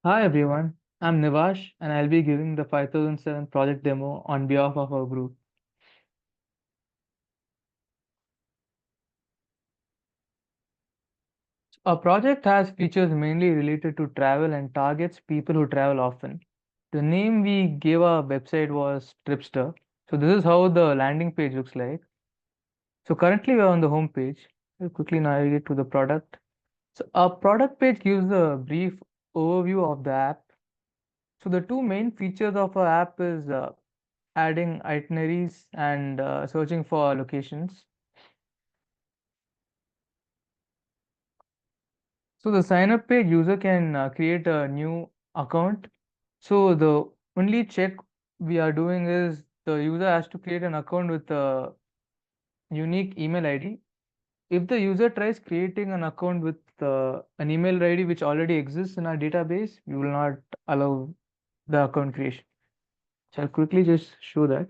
Hi everyone, I'm Nivash and I'll be giving the 5007 project demo on behalf of our group. Our project has features mainly related to travel and targets people who travel often. The name we gave our website was Tripster. So this is how the landing page looks like. So currently we're on the home page. We'll quickly navigate to the product. So our product page gives a brief overview of the app. So the two main features of our app is adding itineraries and searching for locations. So the sign up page user can create a new account. So the only check we are doing is the user has to create an account with a unique email ID. If the user tries creating an account with an email ID which already exists in our database, we will not allow the account creation. So I'll quickly just show that.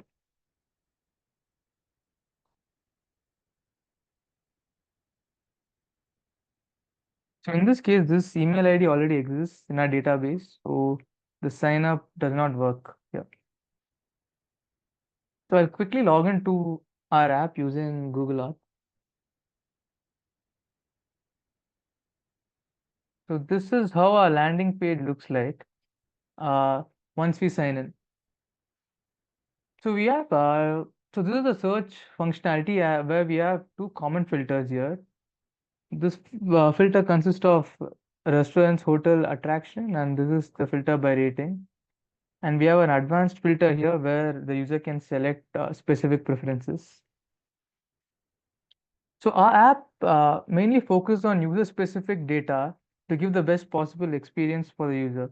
So in this case, this email ID already exists in our database, so the sign up does not work here. So I'll quickly log into our app using Google App. So this is how our landing page looks like uh, once we sign in. So we have so this is the search functionality where we have two common filters here. This filter consists of restaurants, hotel, attraction, and this is the filter by rating. And we have an advanced filter here where the user can select specific preferences. So our app mainly focuses on user-specific data to give the best possible experience for the user.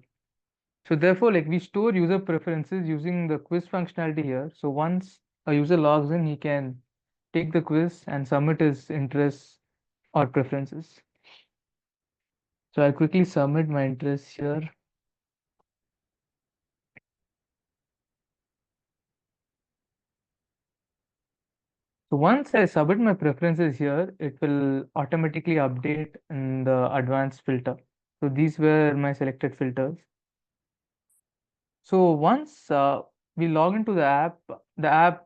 So therefore, like we store user preferences using the quiz functionality here. So once a user logs in, he can take the quiz and submit his interests or preferences. So I'll quickly submit my interests here. So once I submit my preferences here, it will automatically update in the advanced filter. So these were my selected filters. So once we log into the app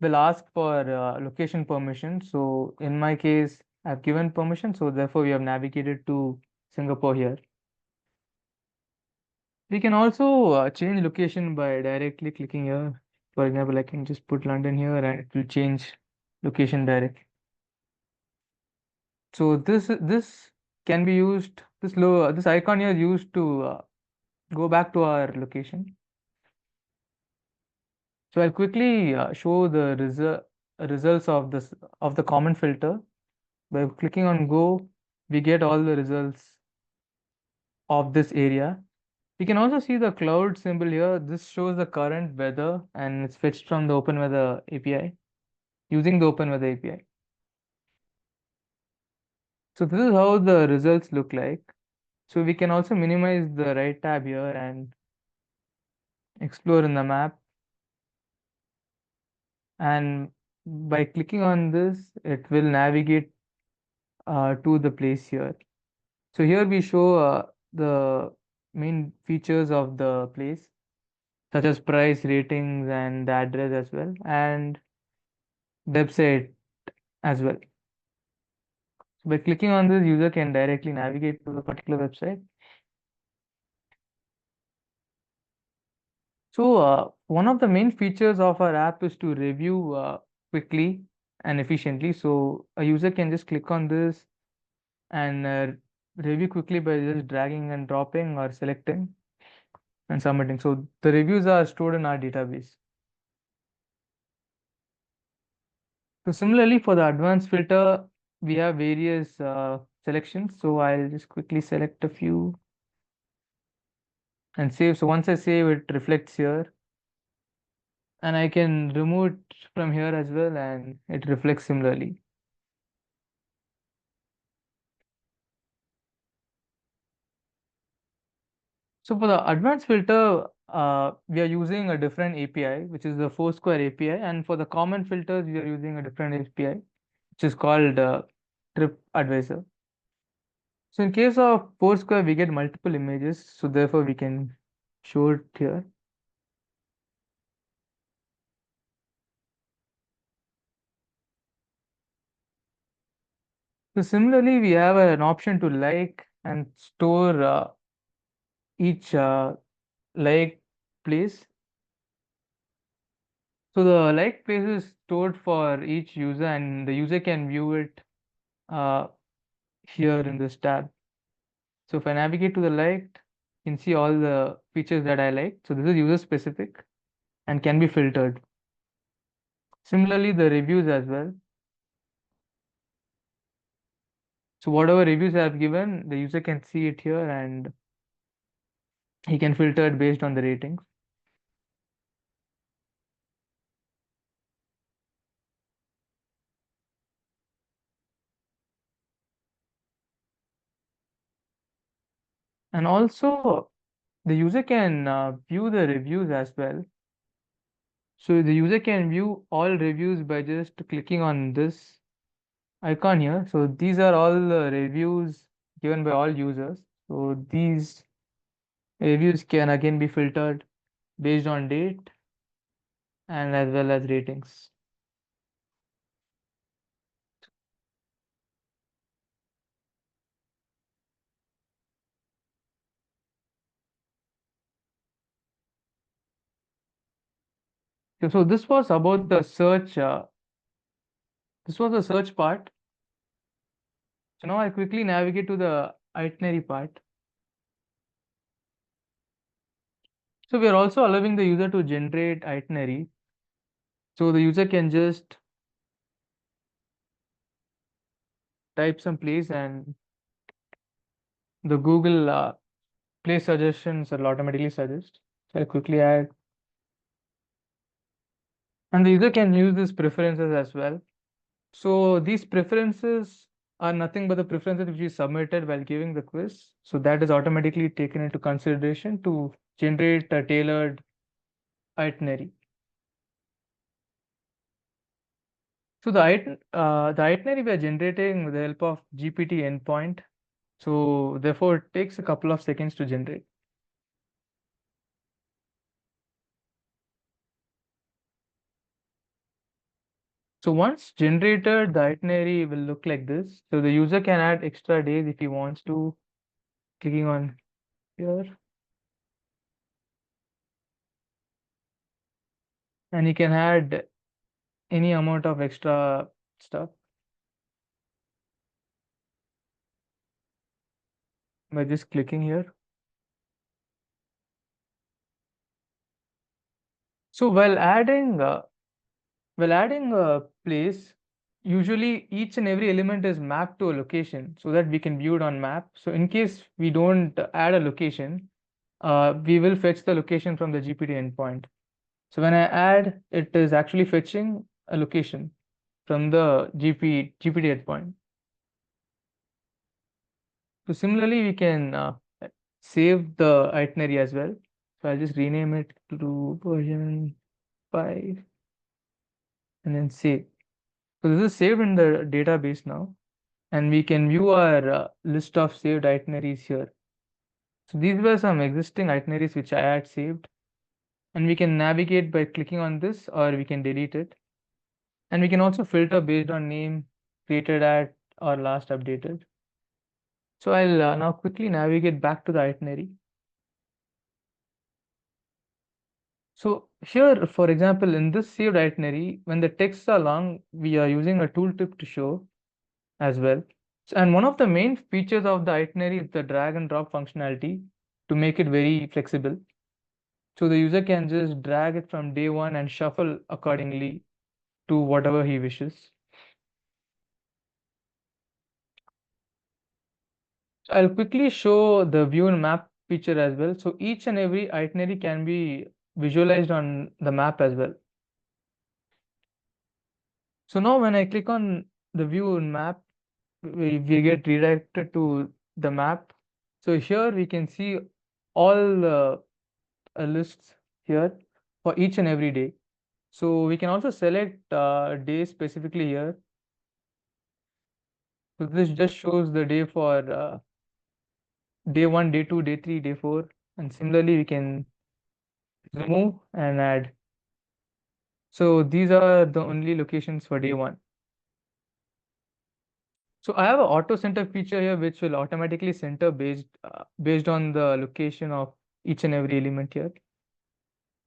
will ask for location permission. So in my case, I've given permission. So therefore, we have navigated to Singapore here. We can also change location by directly clicking here. For example, I can just put London here and it will change location directly. So this can be used. This icon here is used to go back to our location. So I'll quickly show the results of this of the common filter. By clicking on go, we get all the results of this area. We can also see the cloud symbol here. This shows the current weather and it's fetched from the Open Weather API using the Open Weather API. So this is how the results look like. So we can also minimize the right tab here and explore in the map. And by clicking on this, it will navigate to the place here. So here we show the main features of the place, such as price, ratings, and the address as well, and website as well. So by clicking on this, user can directly navigate to the particular website. So one of the main features of our app is to review quickly and efficiently. So a user can just click on this and review quickly by just dragging and dropping or selecting and submitting. So the reviews are stored in our database. So similarly for the advanced filter, we have various selections. So I'll just quickly select a few and save. So once I save, it reflects here and I can remove it from here as well and it reflects similarly. So for the advanced filter, we are using a different API, which is the Foursquare API. And for the common filters, we are using a different API, which is called TripAdvisor. So in case of Foursquare, we get multiple images, so therefore we can show it here. So similarly, we have an option to like and store each like place. So the like place is stored for each user, and the user can view it uh, here in this tab. So if I navigate to the liked, you can see all the features that I like. So this is user specific and can be filtered. Similarly, the reviews as well. So whatever reviews I have given, the user can see it here and he can filter it based on the ratings. And also, the user can view the reviews as well. So the user can view all reviews by just clicking on this icon here. So these are all the reviews given by all users. So these reviews can again be filtered based on date and as well as ratings. So this was about the search. This was the search part. So now I quickly navigate to the itinerary part. So we are also allowing the user to generate itinerary. So the user can just type some place and the Google place suggestions will automatically suggest. So I'll quickly add. And the user can use these preferences as well. So these preferences are nothing but the preferences which you submitted while giving the quiz. So that is automatically taken into consideration to generate a tailored itinerary. So the itinerary we are generating with the help of GPT endpoint. So therefore it takes a couple of seconds to generate. So once generated, the itinerary will look like this. So the user can add extra days if he wants to, clicking on here, and he can add any amount of extra stuff by just clicking here. So while adding a place, usually each and every element is mapped to a location so that we can view it on map. So in case we don't add a location, we will fetch the location from the GPT endpoint. So when I add, it is actually fetching a location from the GPT endpoint. So similarly, we can save the itinerary as well. So I'll just rename it to version 5 and then save. So this is saved in the database now, and we can view our list of saved itineraries here. So these were some existing itineraries which I had saved, and we can navigate by clicking on this or we can delete it. And we can also filter based on name created at or last updated. So I'll now quickly navigate back to the itinerary. So here, for example, in this saved itinerary, when the texts are long, we are using a tooltip to show as well. And one of the main features of the itinerary is the drag and drop functionality to make it very flexible. So the user can just drag it from day one and shuffle accordingly to whatever he wishes. So I'll quickly show the view and map feature as well. So each and every itinerary can be visualized on the map as well. So now when I click on the view and map, we get redirected to the map. So here we can see all the lists here for each and every day. So we can also select day specifically here. So this just shows the day for day 1, day 2, day 3, day 4, and similarly we can remove and add. So these are the only locations for day 1. So I have an auto center feature here which will automatically center based on the location of each and every element here.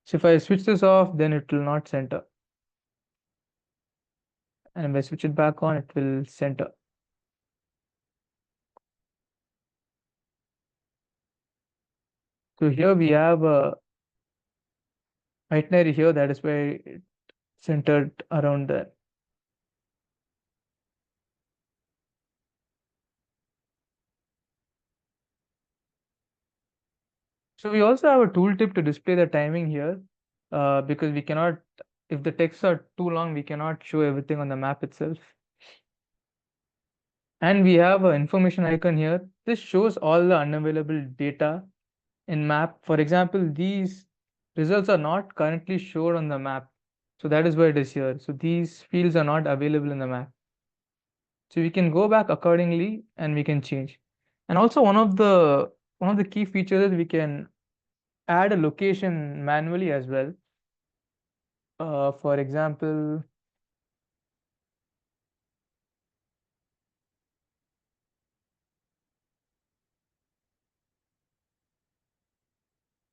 So if I switch this off, then it will not center. And if I switch it back on, it will center. So here we have a itinerary here, that is why it centered around there. So we also have a tooltip to display the timing here, because we cannot, if the texts are too long, we cannot show everything on the map itself. And we have an information icon here. This shows all the unavailable data in map. For example, these results are not currently showed on the map. So that is why it is here. So these fields are not available in the map. So we can go back accordingly and we can change. And also one of the key features is we can add a location manually as well. For example,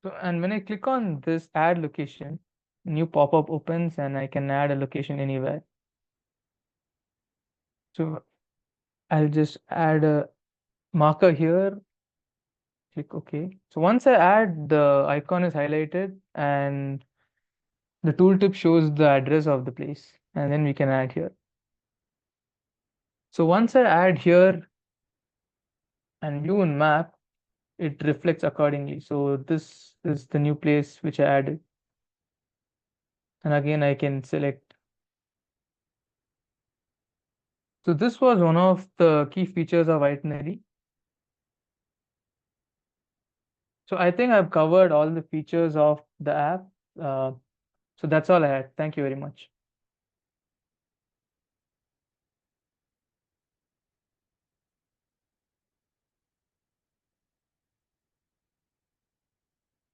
so and when I click on this add location, new pop-up opens and I can add a location anywhere. So I'll just add a marker here, click OK. So once I add, the icon is highlighted and the tooltip shows the address of the place, and then we can add here. So once I add here and view in map, it reflects accordingly. So this is the new place which I added. And again, I can select. So this was one of the key features of Itinerary. So I think I've covered all the features of the app. So that's all I had. Thank you very much.